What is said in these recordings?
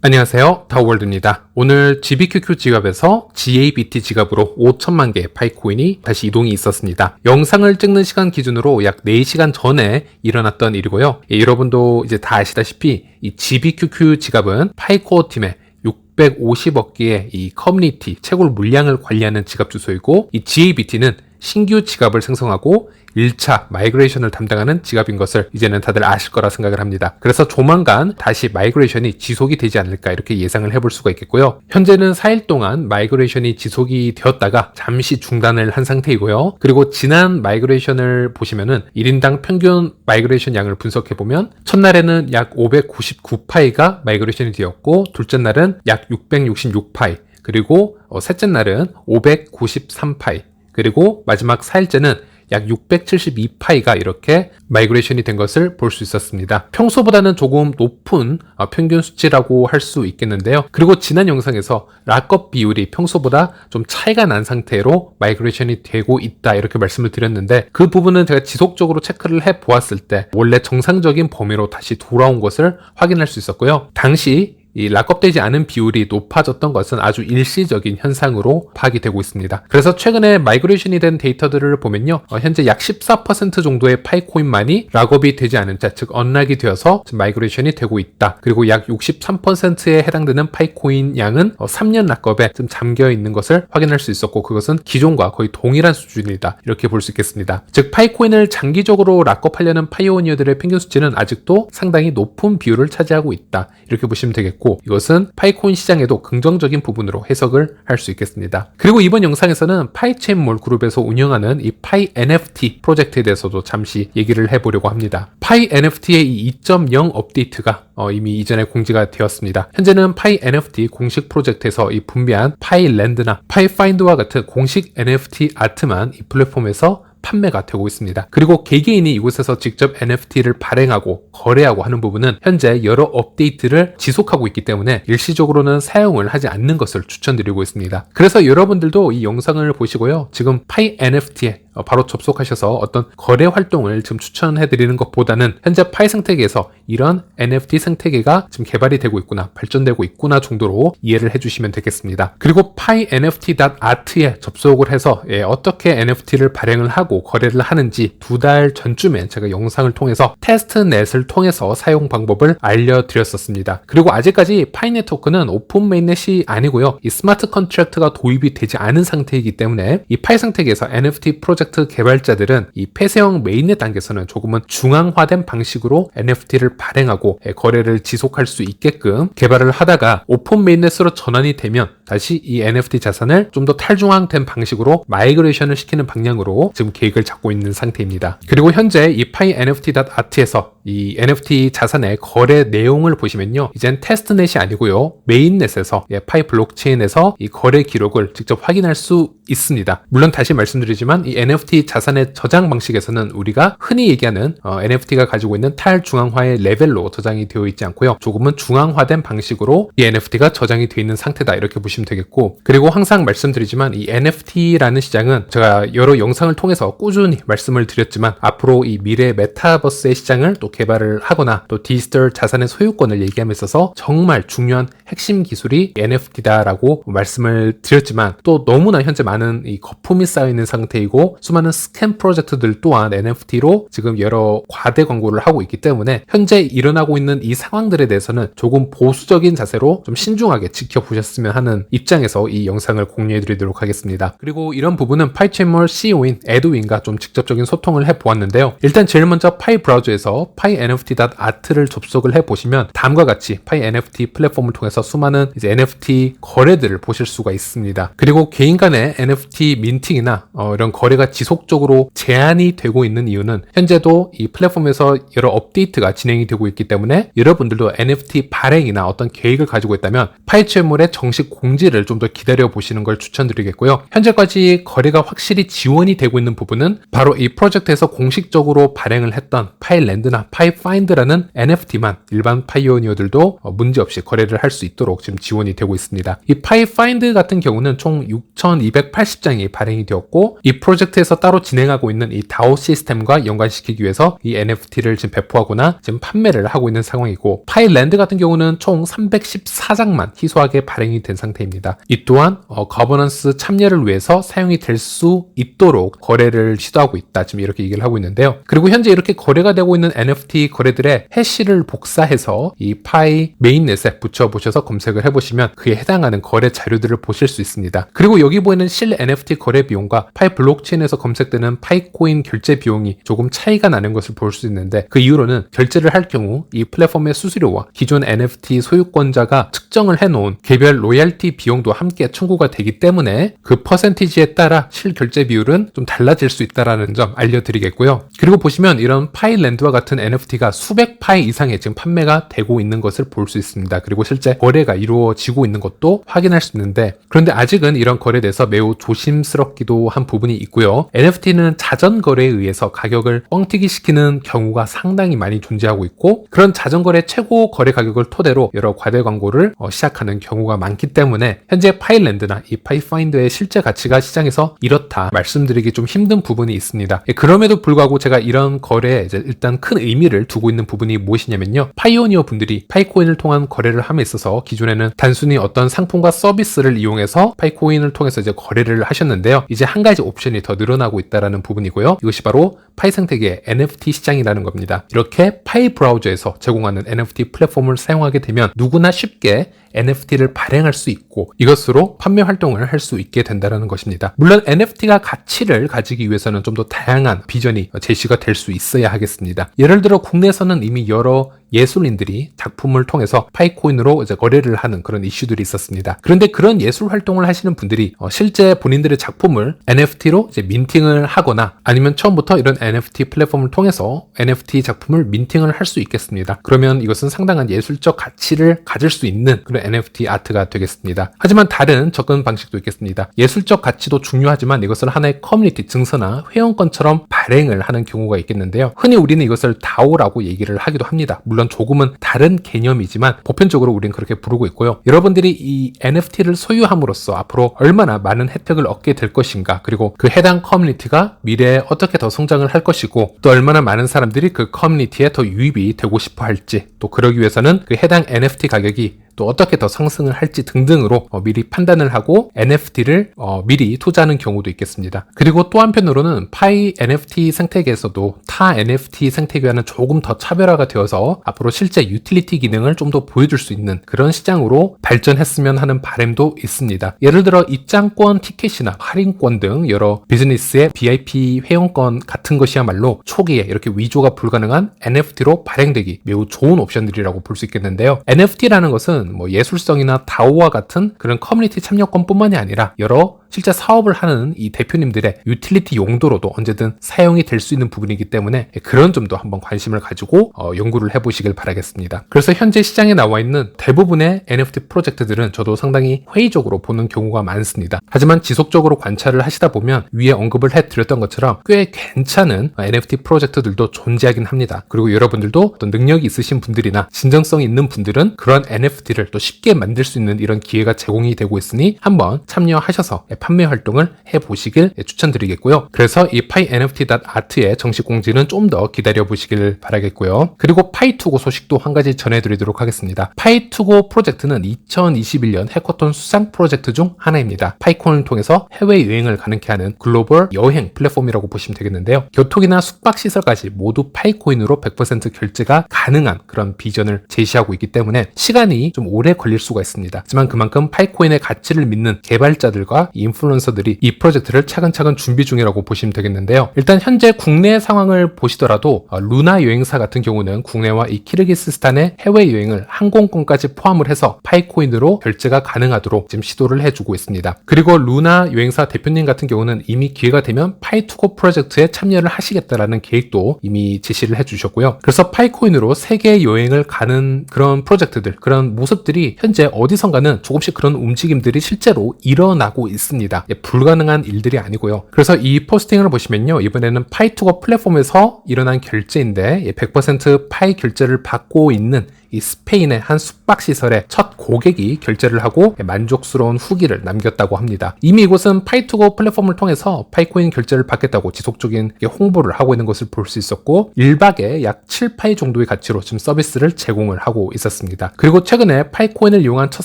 안녕하세요, 다우월드입니다. 오늘 GBQQ 지갑에서 GABT 지갑으로 5천만 개의 파이코인이 다시 이동이 있었습니다. 영상을 찍는 시간 기준으로 약 4시간 전에 일어났던 일이고요. 여러분도 이제 다 아시다시피 이 GBQQ 지갑은 파이코어 팀의 650억 개의 이 커뮤니티 채굴 물량을 관리하는 지갑 주소이고, 이 GABT는 신규 지갑을 생성하고 1차 마이그레이션을 담당하는 지갑인 것을 이제는 다들 아실 거라 생각을 합니다. 그래서 조만간 다시 마이그레이션이 지속이 되지 않을까 이렇게 예상을 해볼 수가 있겠고요. 현재는 4일 동안 마이그레이션이 지속이 되었다가 잠시 중단을 한 상태이고요. 그리고 지난 마이그레이션을 보시면은 1인당 평균 마이그레이션 양을 분석해보면 첫날에는 약 599파이가 마이그레이션이 되었고, 둘째 날은 약 666파이, 그리고 셋째 날은 593파이, 그리고 마지막 4일째는 약 672파이가 이렇게 마이그레이션이 된 것을 볼 수 있었습니다. 평소보다는 조금 높은 평균 수치라고 할 수 있겠는데요. 그리고 지난 영상에서 락업 비율이 평소보다 좀 차이가 난 상태로 마이그레이션이 되고 있다 이렇게 말씀을 드렸는데, 그 부분은 제가 지속적으로 체크를 해 보았을 때 원래 정상적인 범위로 다시 돌아온 것을 확인할 수 있었고요. 당시 이 락업되지 않은 비율이 높아졌던 것은 아주 일시적인 현상으로 파악이 되고 있습니다. 그래서 최근에 마이그레이션이 된 데이터들을 보면요, 현재 약 14% 정도의 파이코인만이 락업이 되지 않은 채, 즉 언락이 되어서 지금 마이그레이션이 되고 있다. 그리고 약 63%에 해당되는 파이코인 양은 3년 락업에 좀 잠겨 있는 것을 확인할 수 있었고, 그것은 기존과 거의 동일한 수준이다 이렇게 볼 수 있겠습니다. 즉 파이코인을 장기적으로 락업하려는 파이오니어들의 평균 수치는 아직도 상당히 높은 비율을 차지하고 있다 이렇게 보시면 되겠고, 이것은 파이코인 시장에도 긍정적인 부분으로 해석을 할 수 있겠습니다. 그리고 이번 영상에서는 파이체인몰 그룹에서 운영하는 이 파이 NFT 프로젝트에 대해서도 잠시 얘기를 해보려고 합니다. 파이 NFT의 이 2.0 업데이트가 이미 이전에 공지가 되었습니다. 현재는 파이 NFT 공식 프로젝트에서 이 분배한 파이랜드나 파이파인드와 같은 공식 NFT 아트만 이 플랫폼에서 판매가 되고 있습니다. 그리고 개개인이 이곳에서 직접 NFT를 발행하고 거래하고 하는 부분은 현재 여러 업데이트를 지속하고 있기 때문에 일시적으로는 사용을 하지 않는 것을 추천드리고 있습니다. 그래서 여러분들도 이 영상을 보시고요, 지금 파이 NFT에 바로 접속하셔서 어떤 거래 활동을 지금 추천해드리는 것보다는 현재 파이 생태계에서 이런 NFT 생태계가 지금 개발이 되고 있구나, 발전되고 있구나 정도로 이해를 해주시면 되겠습니다. 그리고 파이 NFT.art에 접속을 해서 어떻게 NFT를 발행을 하고 거래를 하는지 2달 전쯤에 제가 영상을 통해서 테스트넷을 통해서 사용 방법을 알려드렸었습니다. 그리고 아직까지 파이 네트워크는 오픈 메인넷이 아니고요, 이 스마트 컨트랙트가 도입이 되지 않은 상태이기 때문에 이 파이 생태계에서 NFT 프로젝트 개발자들은 이 폐쇄형 메인넷 단계에서는 조금은 중앙화된 방식으로 NFT를 발행하고 거래를 지속할 수 있게끔 개발을 하다가 오픈 메인넷으로 전환이 되면 다시 이 NFT 자산을 좀 더 탈중앙된 방식으로 마이그레이션을 시키는 방향으로 지금 계획을 잡고 있는 상태입니다. 그리고 현재 이 파이 NFT.art에서 이 NFT 자산의 거래 내용을 보시면요, 이젠 테스트넷이 아니고요, 메인넷에서 파이 블록체인에서 이 거래 기록을 직접 확인할 수 있습니다. 물론 다시 말씀드리지만 이 NFT 자산의 저장 방식에서는 우리가 흔히 얘기하는 NFT가 가지고 있는 탈중앙화의 레벨로 저장이 되어 있지 않고요, 조금은 중앙화된 방식으로 이 NFT가 저장이 되어 있는 상태다 이렇게 보시면 되겠고, 그리고 항상 말씀드리지만 이 NFT라는 시장은 제가 여러 영상을 통해서 꾸준히 말씀을 드렸지만 앞으로 이 미래 메타버스의 시장을 또 개발을 하거나 또 디지털 자산의 소유권을 얘기함에 있어서 정말 중요한 핵심 기술이 NFT다라고 말씀을 드렸지만, 또 너무나 현재 많은 이 거품이 쌓여있는 상태이고 수많은 스캠 프로젝트들 또한 NFT로 지금 여러 과대 광고를 하고 있기 때문에 현재 일어나고 있는 이 상황들에 대해서는 조금 보수적인 자세로 좀 신중하게 지켜보셨으면 하는 입장에서 이 영상을 공유해 드리도록 하겠습니다. 그리고 이런 부분은 파이체인몰 CEO인 에드윈과 좀 직접적인 소통을 해보았는데요, 일단 제일 먼저 파이 브라우저에서 파이 NFT.art를 접속을 해보시면 다음과 같이 파이 NFT 플랫폼을 통해서 수많은 이제 NFT 거래들을 보실 수가 있습니다. 그리고 개인 간의 NFT 민팅이나 이런 거래가 지속적으로 제한이 되고 있는 이유는 현재도 이 플랫폼에서 여러 업데이트가 진행이 되고 있기 때문에 여러분들도 NFT 발행이나 어떤 계획을 가지고 있다면 파이체인몰에 정식 공지 공지를 좀 더 기다려 보시는 걸 추천드리겠고요. 현재까지 거래가 확실히 지원이 되고 있는 부분은 바로 이 프로젝트에서 공식적으로 발행을 했던 파이랜드나 파이파인드라는 NFT만 일반 파이오니어들도 문제없이 거래를 할 수 있도록 지금 지원이 되고 있습니다. 이 파이파인드 같은 경우는 총 6,280장이 발행이 되었고, 이 프로젝트에서 따로 진행하고 있는 이 DAO 시스템과 연관시키기 위해서 이 NFT를 지금 배포하거나 지금 판매를 하고 있는 상황이고, 파이랜드 같은 경우는 총 314장만 희소하게 발행이 된 상태입니다. 이 또한 거버넌스 참여를 위해서 사용이 될 수 있도록 거래를 시도하고 있다, 지금 이렇게 얘기를 하고 있는데요. 그리고 현재 이렇게 거래가 되고 있는 NFT 거래들의 해시를 복사해서 이 파이 메인넷에 붙여보셔서 검색을 해보시면 그에 해당하는 거래 자료들을 보실 수 있습니다. 그리고 여기 보이는 실 NFT 거래 비용과 파이 블록체인에서 검색되는 파이코인 결제 비용이 조금 차이가 나는 것을 볼 수 있는데, 그 이유로는 결제를 할 경우 이 플랫폼의 수수료와 기존 NFT 소유권자가 측정을 해놓은 개별 로얄티 비용도 함께 청구가 되기 때문에 그 퍼센티지에 따라 실결제 비율은 좀 달라질 수 있다는 점 알려드리겠고요. 그리고 보시면 이런 파이랜드와 같은 NFT가 수백 파이 이상의 지금 판매가 되고 있는 것을 볼 수 있습니다. 그리고 실제 거래가 이루어지고 있는 것도 확인할 수 있는데, 그런데 아직은 이런 거래에 대해서 매우 조심스럽기도 한 부분이 있고요. NFT는 자전 거래에 의해서 가격을 뻥튀기 시키는 경우가 상당히 많이 존재하고 있고, 그런 자전 거래 최고 거래 가격을 토대로 여러 과대 광고를 시작하는 경우가 많기 때문에 현재 파이랜드나 이 파이파인드의 실제 가치가 시장에서 이렇다 말씀드리기 좀 힘든 부분이 있습니다. 그럼에도 불구하고 제가 이런 거래에 이제 일단 큰 의미를 두고 있는 부분이 무엇이냐면요, 파이오니어 분들이 파이코인을 통한 거래를 함에 있어서 기존에는 단순히 어떤 상품과 서비스를 이용해서 파이코인을 통해서 이제 거래를 하셨는데요, 이제 한 가지 옵션이 더 늘어나고 있다는 부분이고요. 이것이 바로 파이 생태계의 NFT 시장이라는 겁니다. 이렇게 파이 브라우저에서 제공하는 NFT 플랫폼을 사용하게 되면 누구나 쉽게 NFT를 발행할 수 있고 이것으로 판매 활동을 할 수 있게 된다는 것입니다. 물론 NFT가 가치를 가지기 위해서는 좀 더 다양한 비전이 제시가 될 수 있어야 하겠습니다. 예를 들어 국내에서는 이미 여러 예술인들이 작품을 통해서 파이코인으로 이제 거래를 하는 그런 이슈들이 있었습니다. 그런데 그런 예술 활동을 하시는 분들이 실제 본인들의 작품을 NFT로 이제 민팅을 하거나 아니면 처음부터 이런 NFT 플랫폼을 통해서 NFT 작품을 민팅을 할 수 있겠습니다. 그러면 이것은 상당한 예술적 가치를 가질 수 있는 그런 NFT 아트가 되겠습니다. 하지만 다른 접근 방식도 있겠습니다. 예술적 가치도 중요하지만 이것을 하나의 커뮤니티 증서나 회원권처럼 발행을 하는 경우가 있겠는데요. 흔히 우리는 이것을 DAO라고 얘기를 하기도 합니다. 물론 조금은 다른 개념이지만 보편적으로 우리는 그렇게 부르고 있고요. 여러분들이 이 NFT를 소유함으로써 앞으로 얼마나 많은 혜택을 얻게 될 것인가, 그리고 그 해당 커뮤니티가 미래에 어떻게 더 성장을 할 것이고 또 얼마나 많은 사람들이 그 커뮤니티에 더 유입이 되고 싶어 할지, 또 그러기 위해서는 그 해당 NFT 가격이 또 어떻게 더 상승을 할지 등등으로 미리 판단을 하고 NFT를 미리 투자하는 경우도 있겠습니다. 그리고 또 한편으로는 파이 NFT 생태계에서도 타 NFT 생태계와는 조금 더 차별화가 되어서 앞으로 실제 유틸리티 기능을 좀 더 보여줄 수 있는 그런 시장으로 발전했으면 하는 바람도 있습니다. 예를 들어 입장권 티켓이나 할인권 등 여러 비즈니스의 VIP 회원권 같은 것이야말로 초기에 이렇게 위조가 불가능한 NFT로 발행되기 매우 좋은 옵션들이라고 볼 수 있겠는데요. NFT라는 것은 뭐 예술성이나 다오와 같은 그런 커뮤니티 참여권뿐만이 아니라 여러 실제 사업을 하는 이 대표님들의 유틸리티 용도로도 언제든 사용이 될 수 있는 부분이기 때문에 그런 점도 한번 관심을 가지고 연구를 해보시길 바라겠습니다. 그래서 현재 시장에 나와 있는 대부분의 NFT 프로젝트들은 저도 상당히 회의적으로 보는 경우가 많습니다. 하지만 지속적으로 관찰을 하시다 보면 위에 언급을 해드렸던 것처럼 꽤 괜찮은 NFT 프로젝트들도 존재하긴 합니다. 그리고 여러분들도 어떤 능력이 있으신 분들이나 진정성이 있는 분들은 그런 NFT를 또 쉽게 만들 수 있는 이런 기회가 제공이 되고 있으니 한번 참여하셔서 판매 활동을 해보시길 추천드리겠고요. 그래서 이 파이 NFT.art의 정식 공지는 좀 더 기다려보시길 바라겠고요. 그리고 파이투고 소식도 한 가지 전해드리도록 하겠습니다. 파이투고 프로젝트는 2021년 해커톤 수상 프로젝트 중 하나입니다. 파이콘을 통해서 해외여행을 가능케 하는 글로벌 여행 플랫폼이라고 보시면 되겠는데요. 교통이나 숙박시설까지 모두 파이코인으로 100% 결제가 가능한 그런 비전을 제시하고 있기 때문에 시간이 좀 오래 걸릴 수가 있습니다. 하지만 그만큼 파이코인의 가치를 믿는 개발자들과 인플루언서들이 이 프로젝트를 차근차근 준비 중이라고 보시면 되겠는데요. 일단 현재 국내 상황을 보시더라도 루나 여행사 같은 경우는 국내와 이 키르기스스탄의 해외여행을 항공권까지 포함을 해서 파이코인으로 결제가 가능하도록 지금 시도를 해주고 있습니다. 그리고 루나 여행사 대표님 같은 경우는 이미 기회가 되면 파이2고 프로젝트에 참여를 하시겠다라는 계획도 이미 제시를 해주셨고요. 그래서 파이코인으로 세계 여행을 가는 그런 프로젝트들, 그런 모습들이 현재 어디선가는 조금씩 그런 움직임들이 실제로 일어나고 있습니다. 불가능한 일들이 아니고요. 그래서 이 포스팅을 보시면요, 이번에는 파이2고 플랫폼에서 일어난 결제인데 100% 파이 결제를 받고 있는 이 스페인의 한 숙박시설에 첫 고객이 결제를 하고 만족스러운 후기를 남겼다고 합니다. 이미 이곳은 파이2고 플랫폼을 통해서 파이코인 결제를 받겠다고 지속적인 홍보를 하고 있는 것을 볼 수 있었고 1박에 약 7파이 정도의 가치로 지금 서비스를 제공을 하고 있었습니다. 그리고 최근에 파이코인을 이용한 첫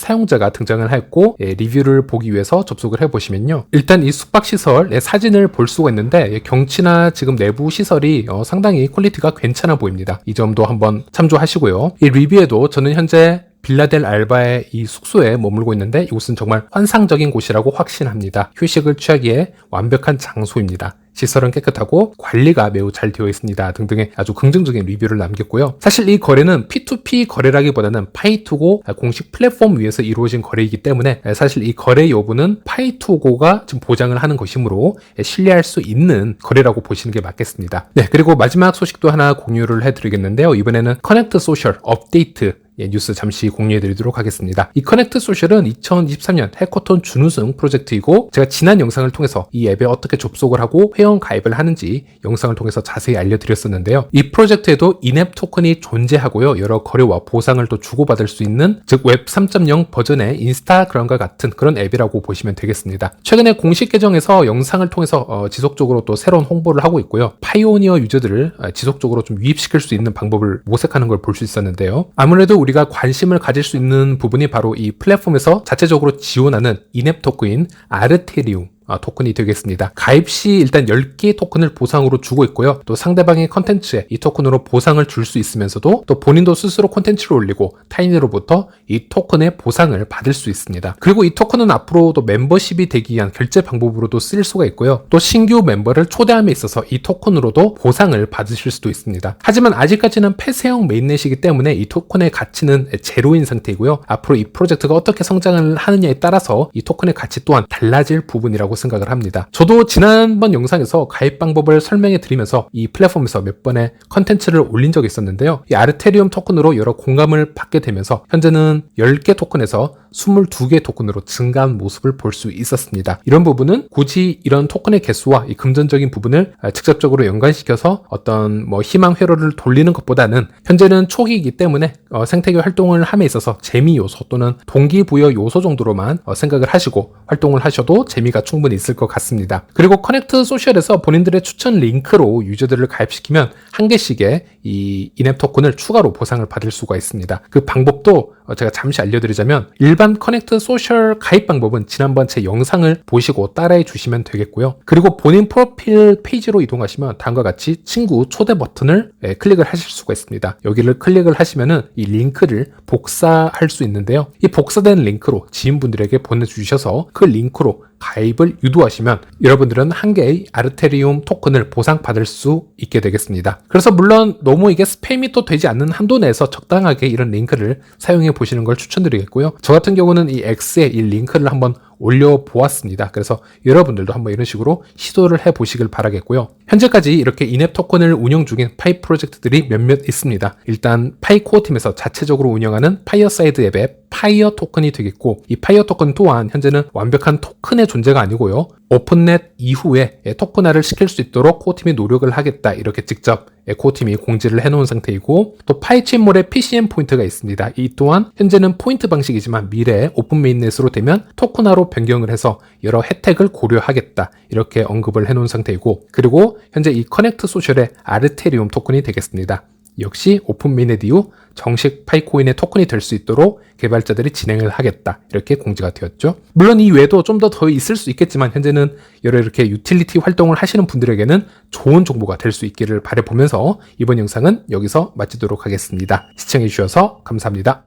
사용자가 등장을 했고 리뷰를 보기 위해서 접속을 해보시면요, 일단 이 숙박시설의 사진을 볼 수가 있는데 경치나 지금 내부 시설이 상당히 퀄리티가 괜찮아 보입니다. 이 점도 한번 참조하시고요. 이 리뷰에도 저는 현재 빌라델 알바의 이 숙소에 머물고 있는데 이곳은 정말 환상적인 곳이라고 확신합니다. 휴식을 취하기에 완벽한 장소입니다. 시설은 깨끗하고 관리가 매우 잘 되어 있습니다. 등등의 아주 긍정적인 리뷰를 남겼고요. 사실 이 거래는 P2P 거래라기보다는 파이2고 공식 플랫폼 위에서 이루어진 거래이기 때문에 사실 이 거래 여부는 파이2고가 지금 보장을 하는 것이므로 신뢰할 수 있는 거래라고 보시는 게 맞겠습니다. 네, 그리고 마지막 소식도 하나 공유를 해드리겠는데요. 이번에는 커넥트 소셜 업데이트 뉴스 잠시 공유해드리도록 하겠습니다. 이 커넥트 소셜은 2023년 해커톤 준우승 프로젝트이고 제가 지난 영상을 통해서 이 앱에 어떻게 접속을 하고 회원 가입을 하는지 영상을 통해서 자세히 알려드렸었는데요. 이 프로젝트에도 인앱 토큰이 존재하고요. 여러 거래와 보상을 또 주고받을 수 있는, 즉 웹 3.0 버전의 인스타그램과 같은 그런 앱이라고 보시면 되겠습니다. 최근에 공식 계정에서 영상을 통해서 지속적으로 또 새로운 홍보를 하고 있고요. 파이오니어 유저들을 지속적으로 좀 유입시킬 수 있는 방법을 모색하는 걸 볼 수 있었는데요. 아무래도 우리가 관심을 가질 수 있는 부분이 바로 이 플랫폼에서 자체적으로 지원하는 인앱 토큰인 아르테리움 토큰이 되겠습니다. 가입 시 일단 10개의 토큰을 보상으로 주고 있고요. 또 상대방의 컨텐츠에 이 토큰으로 보상을 줄 수 있으면서도 또 본인도 스스로 컨텐츠를 올리고 타인으로부터 이 토큰의 보상을 받을 수 있습니다. 그리고 이 토큰은 앞으로도 멤버십이 되기 위한 결제 방법으로도 쓰일 수가 있고요. 또 신규 멤버를 초대함에 있어서 이 토큰으로도 보상을 받으실 수도 있습니다. 하지만 아직까지는 폐쇄형 메인넷이기 때문에 이 토큰의 가치는 제로인 상태이고요. 앞으로 이 프로젝트가 어떻게 성장을 하느냐에 따라서 이 토큰의 가치 또한 달라질 부분이라고 생각을 합니다. 저도 지난번 영상에서 가입 방법을 설명해 드리면서 이 플랫폼에서 몇 번의 컨텐츠를 올린 적이 있었는데요. 이 아르테리움 토큰으로 여러 공감을 받게 되면서 현재는 10개 토큰에서 22개 토큰으로 증가한 모습을 볼 수 있었습니다. 이런 부분은 굳이 이런 토큰의 개수와 이 금전적인 부분을 직접적으로 연관시켜서 어떤 희망 회로를 돌리는 것보다는 현재는 초기이기 때문에 생태계 활동을 함에 있어서 재미 요소 또는 동기부여 요소 정도로만 생각을 하시고 활동을 하셔도 재미가 충분히 있을 것 같습니다. 그리고 커넥트 소셜에서 본인들의 추천 링크로 유저들을 가입시키면 한 개씩의 이 인앱 토큰을 추가로 보상을 받을 수가 있습니다. 그 방법도 제가 잠시 알려드리자면 일반 커넥트 소셜 가입 방법은 지난번 제 영상을 보시고 따라해 주시면 되겠고요. 그리고 본인 프로필 페이지로 이동하시면 다음과 같이 친구 초대 버튼을 클릭을 하실 수가 있습니다. 여기를 클릭을 하시면은 이 링크를 복사할 수 있는데요. 이 복사된 링크로 지인분들에게 보내주셔서 그 링크로 가입을 유도하시면 여러분들은 한 개의 아르테리움 토큰을 보상받을 수 있게 되겠습니다. 그래서 물론 너무 이게 스팸이 또 되지 않는 한도 내에서 적당하게 이런 링크를 사용해 보시는 걸 추천드리겠고요. 저 같은 경우는 이 X에 이 링크를 한번 올려보았습니다. 그래서 여러분들도 한번 이런 식으로 시도를 해보시길 바라겠고요. 현재까지 이렇게 인앱 토큰을 운영 중인 파이 프로젝트들이 몇몇 있습니다. 일단 파이 코어 팀에서 자체적으로 운영하는 파이어사이드 앱의 파이어 토큰이 되겠고, 이 파이어 토큰 또한 현재는 완벽한 토큰의 존재가 아니고요. 오픈넷 이후에 토큰화를 시킬 수 있도록 코어팀이 노력을 하겠다, 이렇게 직접 코어팀이 공지를 해놓은 상태이고, 또 파이체인몰에 PCM 포인트가 있습니다. 이 또한 현재는 포인트 방식이지만 미래에 오픈 메인넷으로 되면 토큰화로 변경을 해서 여러 혜택을 고려하겠다, 이렇게 언급을 해놓은 상태이고, 그리고 현재 이 커넥트 소셜의 아르테리움 토큰이 되겠습니다. 역시 오픈 메인넷 이후 정식 파이코인의 토큰이 될 수 있도록 개발자들이 진행을 하겠다, 이렇게 공지가 되었죠. 물론 이 외에도 좀 더 있을 수 있겠지만 현재는 여러 이렇게 유틸리티 활동을 하시는 분들에게는 좋은 정보가 될 수 있기를 바라보면서 이번 영상은 여기서 마치도록 하겠습니다. 시청해 주셔서 감사합니다.